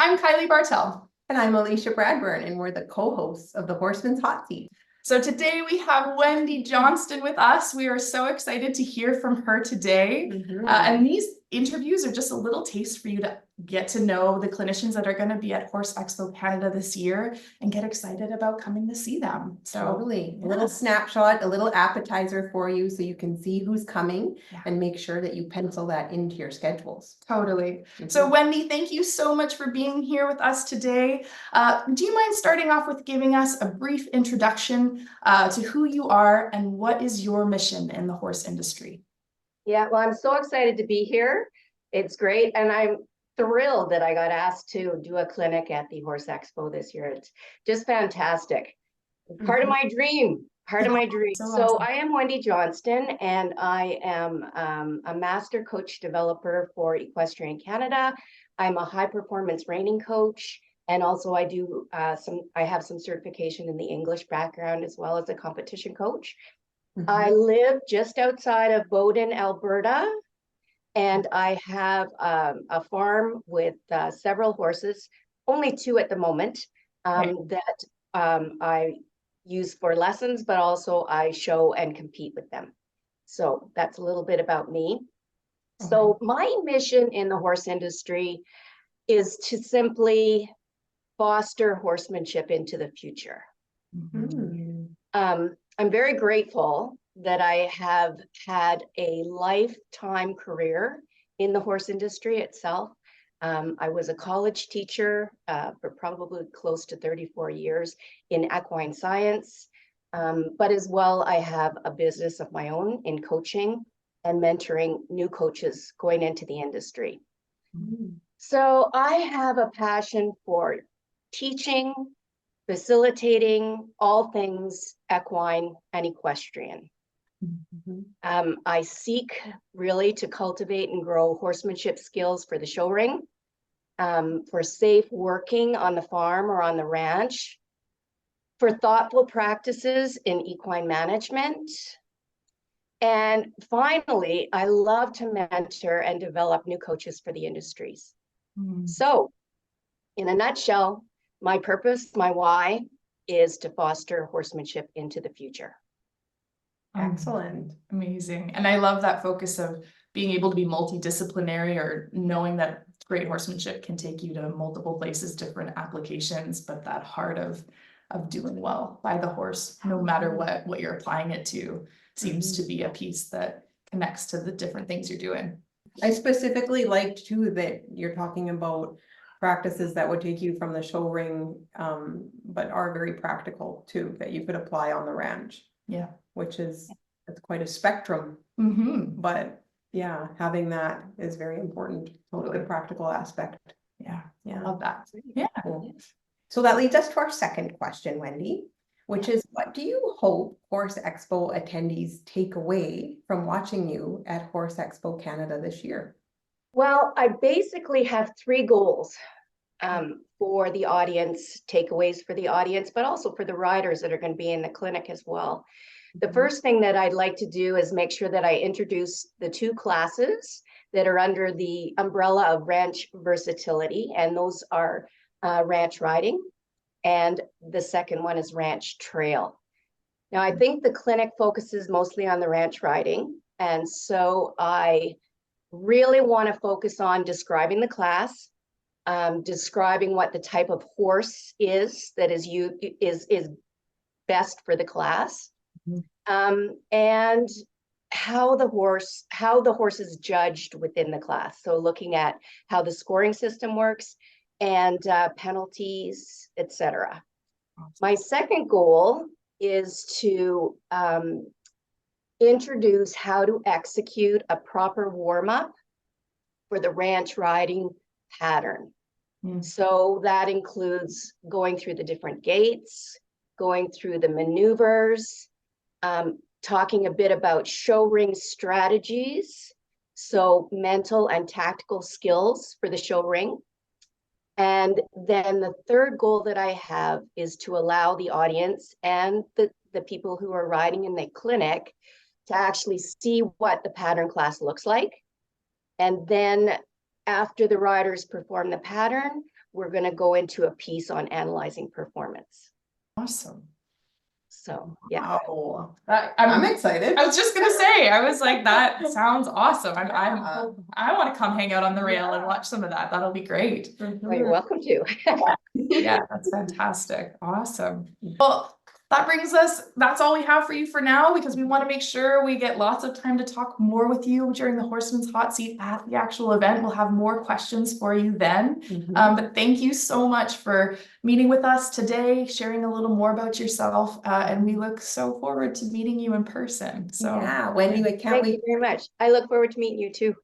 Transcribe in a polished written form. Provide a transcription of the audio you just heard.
I'm Kylie Bartell. And I'm Alicia Bradburn, and we're the co-hosts of the Horseman's Hot Seat. So today we have Wendy Johnston with us. We are so excited to hear from her today. And these interviews are just a little taste for you to get to know the clinicians that are going to be at Horse Expo Canada this year and get excited about coming to see them. So totally. A little snapshot, a little appetizer for you so you can see who's coming and make sure that you pencil that into your schedules. Totally. So Wendy, thank you so much for being here with us today. Do you mind starting off with giving us a brief introduction to who you are and what is your mission in the horse industry? Yeah, well, I'm so excited to be here. It's great. And I'm thrilled that I got asked to do a clinic at the Horse Expo this year. It's just fantastic. Part of my dream, So awesome. I am Wendy Johnston, and I am a master coach developer for Equestrian Canada. I'm a high performance reining coach. And also I do I have some certification in the English background as well as a competition coach. I live just outside of Bowden, Alberta, and I have a farm with several horses, only 2 at the moment, that I use for lessons, but also I show and compete with them. So that's a little bit about me. So my mission in the horse industry is to simply foster horsemanship into the future. I'm very grateful that I have had a lifetime career in the horse industry itself. I was a college teacher for probably close to 34 years in equine science, but as well, I have a business of my own in coaching and mentoring new coaches going into the industry. So I have a passion for teaching, facilitating all things equine and equestrian. I seek really to cultivate and grow horsemanship skills for the show ring, for safe working on the farm or on the ranch, for thoughtful practices in equine management. And finally, I love to mentor and develop new coaches for the industries. So in a nutshell, my purpose, my why, is to foster horsemanship into the future. Excellent. Amazing. And I love that focus of being able to be multidisciplinary, or knowing that great horsemanship can take you to multiple places, different applications, but that heart of doing well by the horse, no matter what you're applying it to, seems to be a piece that connects to the different things you're doing. I specifically liked too that you're talking about practices that would take you from the show ring, but are very practical too, that you could apply on the ranch. Yeah, which is, it's quite a spectrum. But yeah, having that is very important. Totally practical aspect. Yeah, love that. Yeah. Cool. So that leads us to our second question, Wendy, which is, what do you hope Horse Expo attendees take away from watching you at Horse Expo Canada this year? Well, I basically have 3 goals for the audience, takeaways for the audience, but also for the riders that are going to be in the clinic as well. The first thing that I'd like to do is make sure that I introduce the 2 classes that are under the umbrella of ranch versatility, and those are ranch riding, and the second one is ranch trail. Now, I think the clinic focuses mostly on the ranch riding, and so I really want to focus on describing the class, describing what the type of horse is that is best for the class, and how the horse is judged within the class. So looking at how the scoring system works and penalties, etc. My second goal is to introduce how to execute a proper warm-up for the ranch riding pattern. So that includes going through the different gaits, going through the maneuvers, talking a bit about show ring strategies, so mental and tactical skills for the show ring. And then the third goal that I have is to allow the audience and the people who are riding in the clinic to actually see what the pattern class looks like. And then after the riders perform the pattern, we're going to go into a piece on analyzing performance. Awesome. So, yeah. Wow. I'm I'm excited. I was just gonna say, I was like, that sounds awesome. I want to come hang out on the rail and watch some of that. That'll be great. Well, you're welcome to. Yeah, that's fantastic. Awesome. Well, that brings us, that's all we have for you for now, because we want to make sure we get lots of time to talk more with you during the Horseman's Hot Seat at the actual event. We'll have more questions for you then. But thank you so much for meeting with us today, sharing a little more about yourself, and we look so forward to meeting you in person. So yeah, Wendy, we can't Thank wait. you very much. I look forward to meeting you too.